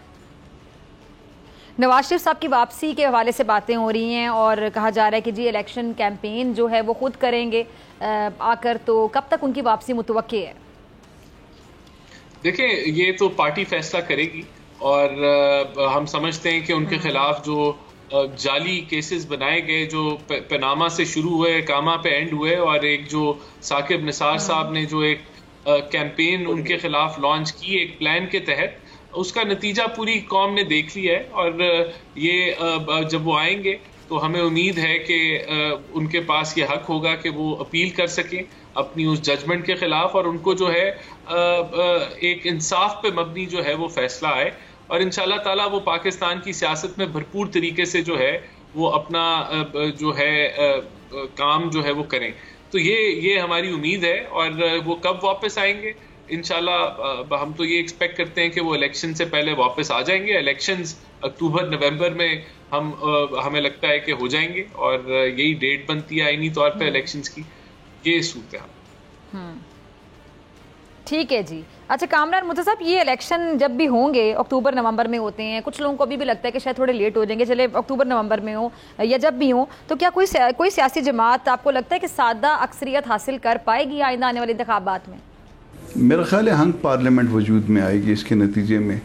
नवाज शरीफ साहब की वापसी के हवाले से बातें हो रही हैं और कहा जा रहा है कि जी इलेक्शन कैंपेन जो है वो खुद करेंगे आकर, तो कब तक उनकी वापसी मुतवक्के है? देखिए ये तो पार्टी फैसला करेगी, और हम समझते हैं कि उनके खिलाफ जो जाली केसेस बनाए गए जो पनामा से शुरू हुए, कामा पे एंड हुए, और एक जो साकिब निसार साहब ने जो एक कैंपेन उनके खिलाफ लॉन्च की एक प्लान के तहत, उसका नतीजा पूरी कौम ने देख लिया है। और ये जब वो आएंगे तो हमें उम्मीद है कि उनके पास ये हक होगा कि वो अपील कर सकें अपनी उस जजमेंट के खिलाफ, और उनको जो है एक इंसाफ पे मबनी जो है वो फैसला आए, और इंशाल्लाह ताला वो पाकिस्तान की सियासत में भरपूर तरीके से जो है वो अपना जो है काम जो है वो करें। तो ये हमारी उम्मीद है। और वो कब वापस आएंगे, इंशाल्लाह हम तो ये एक्सपेक्ट करते हैं कि वो इलेक्शन से पहले वापस आ जाएंगे। इलेक्शंस अक्टूबर नवंबर में हमें लगता है कि हो जाएंगे, और यही डेट बनती है आईनी तौर पे इलेक्शंस की। ये सूरत है। ठीक है जी। अच्छा कामरान मुर्तज़ा साहब, ये इलेक्शन जब भी होंगे अक्टूबर नवंबर में होते हैं, कुछ लोगों को अभी भी लगता है कि शायद थोड़े लेट हो जाएंगे, चले अक्टूबर नवंबर में हो या जब भी हो, तो क्या कोई सियासी जमात आपको लगता है कि सादा अक्सरियत हासिल कर पाएगी आइंदा आने वाले इंतखाबात में? मेरा ख्याल है हंग पार्लियामेंट वजूद में आएगी। इसके नतीजे में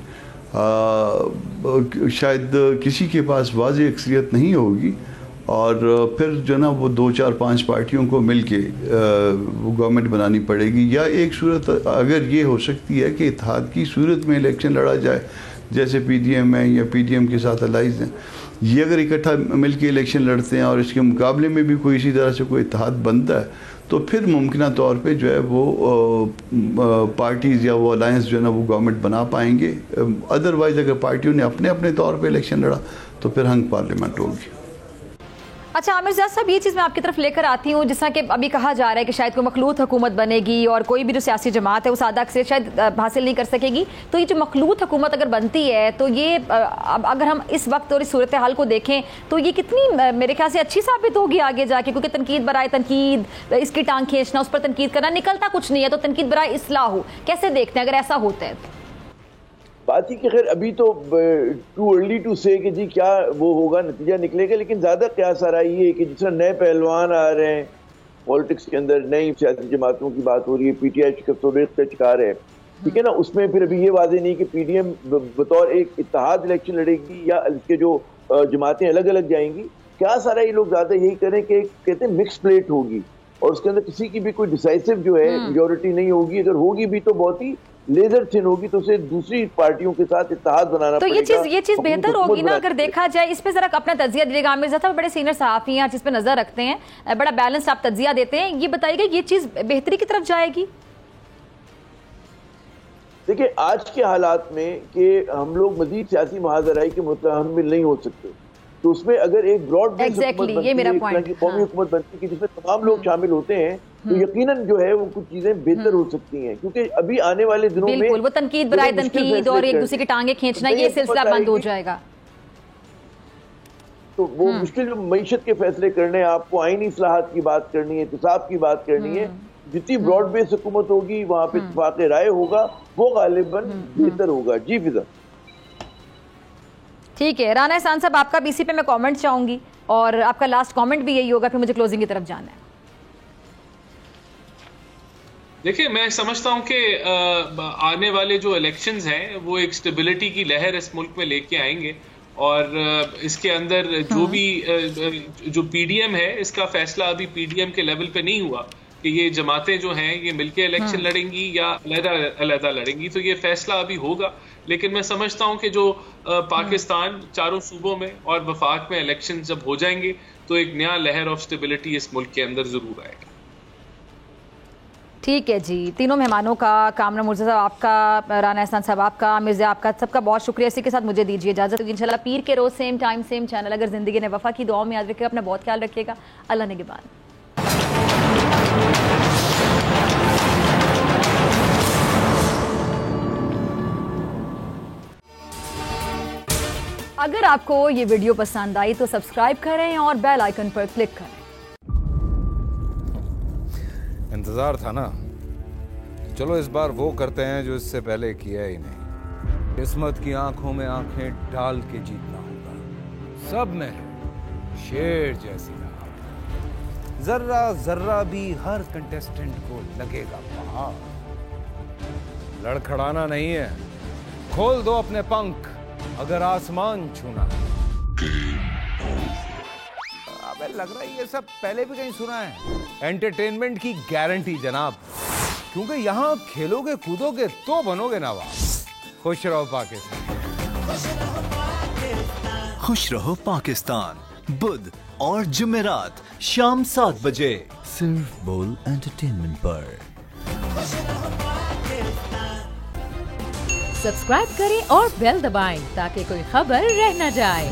शायद किसी के पास वाज़ेह अक्सरियत नहीं होगी, और फिर जो ना वो 2, 4, 5 पार्टियों को मिल के वो गवर्नमेंट बनानी पड़ेगी। या एक सूरत अगर ये हो सकती है कि इत्तेहाद की सूरत में इलेक्शन लड़ा जाए, जैसे PDM है या PDM के साथ अलाइज हैं, ये अगर इकट्ठा मिल के इलेक्शन लड़ते हैं और इसके मुकाबले में भी कोई इसी तरह से कोई इत्तेहाद बनता है, तो फिर मुमकिन तौर पे जो है वो पार्टीज़ या वो अलायंस जो है ना वो गवर्नमेंट बना पाएंगे। अदरवाइज़ अगर पार्टियों ने अपने अपने तौर पे इलेक्शन लड़ा तो फिर हंग पार्लियामेंट होगी। अच्छा आमिर ज़िया साहब, ये चीज़ मैं आपकी तरफ लेकर आती हूँ, जिस तरह कि अभी कहा जा रहा है कि शायद कोई मखलूत हुकूमत बनेगी और कोई भी जो सियासी जमात है वो सादा अक्सरियत शायद हासिल नहीं कर सकेगी। तो ये जो मखलूत हुकूमत अगर बनती है तो ये अगर हम इस वक्त और इस सूरत हाल को देखें तो ये कितनी मेरे ख्याल से अच्छी साबित होगी आगे जाके, क्योंकि तनकीद बराए तनकीद, इसकी टांग खींचना, उस पर तनकीद करना, निकलता कुछ नहीं है, तो तनकीद बराए इस्लाह हो। कैसे देखते हैं अगर ऐसा होता है? बात ही कि खैर अभी तो टू अर्ली टू से कि जी क्या वो होगा, नतीजा निकलेगा, लेकिन ज़्यादा क्यास आ रहा है कि जिस तरह नए पहलवान आ रहे हैं पॉलिटिक्स के अंदर, नई सियासी जमातों की बात हो रही है, PTI का शिकार है, ठीक है ना। उसमें फिर अभी ये वादे नहीं कि PDM बतौर एक इत्तेहाद इलेक्शन लड़ेगी या इसके जो जमातें अलग अलग जाएंगी। क्यास आ रहा है ये लोग ज़्यादा यही करें कि कहते हैं मिक्स प्लेट होगी, और उसके अंदर किसी की भी कोई डिसाइसिव जो है मेजोरिटी नहीं होगी। अगर होगी भी तो बहुत ही लेजर थिन होगी, तो उसे दूसरी पार्टियों के साथ इत्तेहाद बनाना तो पड़ेगा। ये चीज बेहतर होगी ना अगर देखा जाए। इस पे जरा अपना तजिया दीजिएगा आमिर ज़िया साहब, बड़े सीनियर सहाफ़ी हैं, जिस पे नजर रखते हैं, बड़ा बैलेंस आप तजिया देते हैं, ये बताइएगा ये चीज बेहतरी की तरफ जाएगी? देखिए आज के हालात में कि हम लोग मजीद सियासी महाजराई के मुतहम्मिल नहीं हो सकते, तो उसमें अगर एक ब्रॉड Exactly, ये मेरा point, कौमी हुकूमत बनती है जिसमें तमाम लोग शामिल होते हैं, तो यकीनन जो है वो कुछ चीजें बेहतर हो सकती हैं, क्योंकि अभी आने वाले दिनों में बिल्कुल वो तनकीद बराए तनकीद और एक दूसरे की टांगे खींचना, ये सिलसिला बंद हो जाएगा। तो वो मुश्किल जो मईशत के फैसले करने, आपको आईनी इस्लाहात की बात करनी है, इत्तेसाब की बात करनी है, जितनी ब्रॉड बेस्ड हुकूमत होगी वहां पे इत्तेफाक राय होगा, वो गालिबन बेहतर होगा। जी फिजा। ठीक है राना एहसान साहब, आपका बीसी पे मैं कमेंट चाहूंगी और आपका लास्ट कमेंट भी यही होगा, फिर मुझे क्लोजिंग की तरफ जाना है। देखिए, मैं समझता हूं कि आने वाले जो इलेक्शंस हैं वो एक स्टेबिलिटी की लहर इस मुल्क में लेके आएंगे, और इसके अंदर जो पीडीएम है, इसका फैसला अभी पीडीएम के लेवल पे नहीं हुआ कि ये जमातें जो हैं ये मिलके इलेक्शन लड़ेंगी या अलग-अलग लड़ेंगी, तो ये फैसला अभी होगा। लेकिन मैं समझता हूं कि जो पाकिस्तान चारों सूबों में और वफाक में इलेक्शन जब हो जाएंगे तो एक नया लहर ऑफ स्टेबिलिटी इस मुल्क के अंदर जरूर आएगा। ठीक है जी, तीनों मेहमानों का, कामरान मुर्तज़ा साहब आपका, राना एहसान साहब आपका, मिर्ज़ा आपका, सबका बहुत शुक्रिया। इसी के साथ मुझे दीजिए इजाज़त। इंशाल्लाह पीर के रोज़ सेम टाइम सेम चैनल, अगर ज़िंदगी ने वफ़ा की, दुआओं में याद रखिएगा, अपना बहुत ख्याल रखिएगा। अल्लाह निगहबान। अगर आपको ये वीडियो पसंद आई तो सब्सक्राइब करें और बेल आइकन पर क्लिक करें। इंतजार था ना, चलो इस बार वो करते हैं जो इससे पहले किया ही नहीं। किस्मत की आंखों में आंखें डाल के जीतना होगा, सब में शेर जैसी राह, जर्रा जर्रा भी हर कंटेस्टेंट को लगेगा पहाड़। लड़खड़ाना नहीं है, खोल दो अपने पंख अगर आसमान छूना है। अबे लग रहा है ये सब पहले भी कहीं सुना है। एंटरटेनमेंट की गारंटी जनाब, क्योंकि यहाँ खेलोगे कूदोगे तो बनोगे नवाब। खुश रहो पाकिस्तान। खुश रहो पाकिस्तान, बुध और जुमेरात शाम 7 बजे सिर्फ बोल एंटरटेनमेंट पर। सब्सक्राइब करें और बेल दबाएं ताकि कोई खबर रह न जाए।